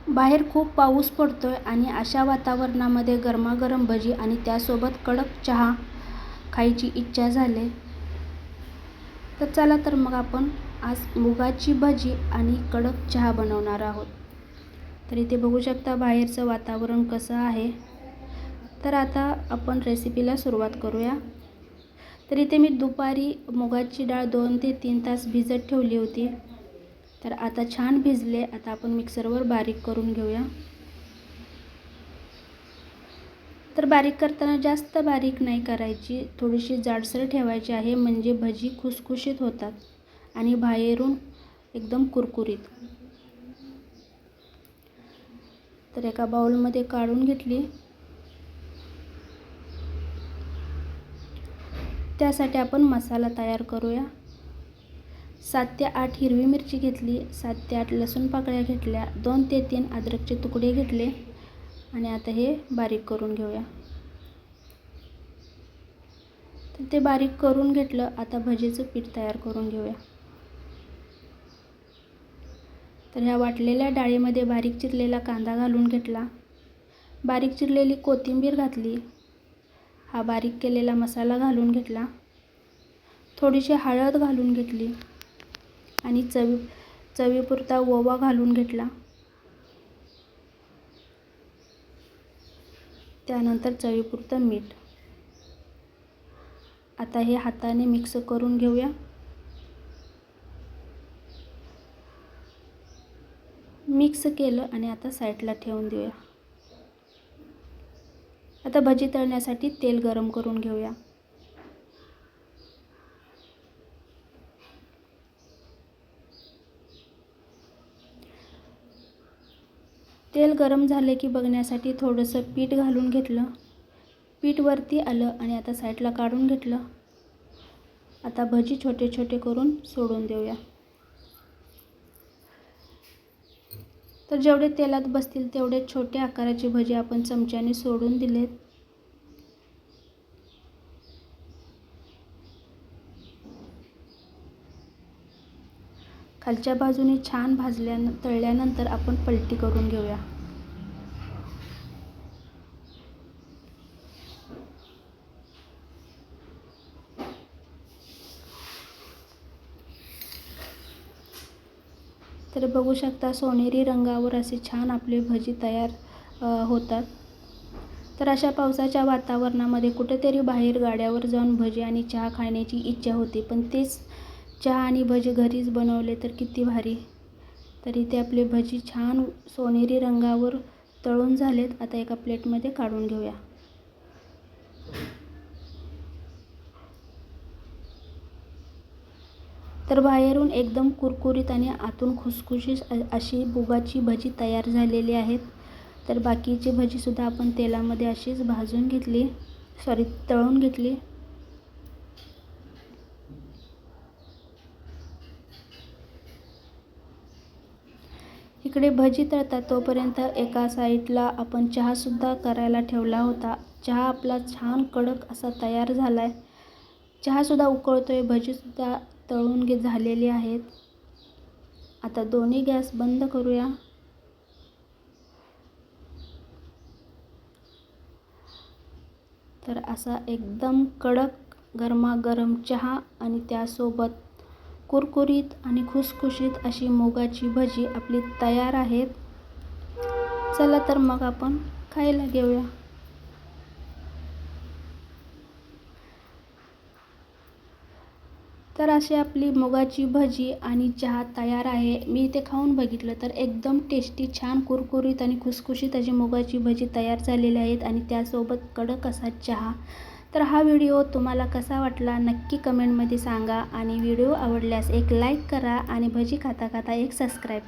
बाहेर खूप पाऊस पडतोय आणि अशा वातावरणामध्ये गरमागरम भजी आणि त्यासोबत कडक चहा खायची इच्छा झाली. तर चला तर मग आपण आज मुगाची भजी आणि कडक चहा बनवणार आहोत. तर इथे बघू शकता बाहेरचं वातावरण कसं आहे. तर आता आपण रेसिपीला सुरुवात करूया. तर इथे मी दुपारी मुगाची डाळ 2 ते 3 तास भिजत ठेवली होती. तर आता छान भिजले. आता आपण मिक्सरवर बारीक करून घेऊया. तर बारीक करताना जास्त बारीक नाही करायची, थोडीशी जाडसर ठेवायची आहे, म्हणजे भजी खुसखुशीत होतात आणि बाहेरून एकदम कुरकुरीत. तर एका बाउलमध्ये काढून घेतली. त्यासाठी आपण मसाला तयार करूया. 7 ते 8 हिरवी मिरची घेतली, 7 ते 8 लसूण पाकळ्या घेतल्या, 2 ते 3 अद्रकचे तुकडे घेतले आणि आता हे बारीक करून घेऊया. तर ते बारीक करून घेतलं. आता भजीचं पीठ तयार करून घेऊया. तर ह्या वाटलेल्या डाळीमध्ये बारीक चिरलेला कांदा घालून घेतला, बारीक चिरलेली कोथिंबीर घातली, हा बारीक केलेला मसाला घालून घेतला, थोडीशी हळद घालून घेतली आणि चवीपुरता ओवा घालून घेतला. त्यानंतर चवीपुरतं मीठ. आता हे हाताने मिक्स करून घेऊया. मिक्स केलं आणि आता साईडला ठेवून देऊया. आता भजी तळण्यासाठी तेल गरम करून घेऊया. तेल गरम झाले की बघण्यासाठी थोडंसं पीठ घालून घेतलं. पीठ वरती आलं आणि आता साईडला काढून घेतलं. आता भजी छोटे छोटे करून सोडून देऊया. तर जेवढे तेलात बसतील तेवढे छोटे आकाराची भजी आपण चमच्याने सोडून दिलेत. खालच्या बाजूने छान तळल्यानंतर आपण पलटी करून घेऊया. तर बघू शकता सोनेरी रंगावर असे छान आपले भजी तयार होतात. तर अशा पावसाच्या वातावरणामध्ये कुठेतरी बाहेर गाड्यावर जाऊन भजी आणि चहा खाण्याची इच्छा होती, पण तेच चहा आणि भजी घरीच बनवले तर किती भारी. तर इथे आपले भजी छान सोनेरी रंगावर तळून झालेत. आता एका प्लेटमध्ये काढून घेऊया. तर बाहेरून एकदम कुरकुरीत आणि आतून खुसखुशीत अशी मुगाची भजी तयार झालेली आहेत. तर बाकीची भजीसुद्धा आपण तेलामध्ये अशीच भाजून घेतली, तळून घेतली. इकडे भजी तळतात तोपर्यंत एका साईडला आपण चहासुद्धा करायला ठेवला होता. चहा आपला छान कडक असा तयार झाला आहे. चहासुद्धा उकळतोय, भजीसुद्धा तळून झालेली आहेत. आता दोन्ही गॅस बंद करूया. तर असा एकदम कडक गरमागरम चहा आणि त्यासोबत कुरकुरीत आणि खुसखुशीत अशी मुगाची भजी आपली तयार आहेत. चला तर मग आपण खायला घेऊया. तर अशी आपली मुगाची भजी आणि चहा तयार आहे. मी इथे खाऊन बघितलं तर एकदम टेस्टी, छान कुरकुरीत आणि खुसखुशीत अशी मुगाची भजी तयार झालेली आहेत आणि त्यासोबत कडक असा चहा. तर हा व्हिडिओ तुम्हाला कसा वाटला नक्की कमेंटमध्ये सांगा आणि व्हिडिओ आवडल्यास एक लाईक करा आणि भजी खाता खाता एक सबस्क्राईब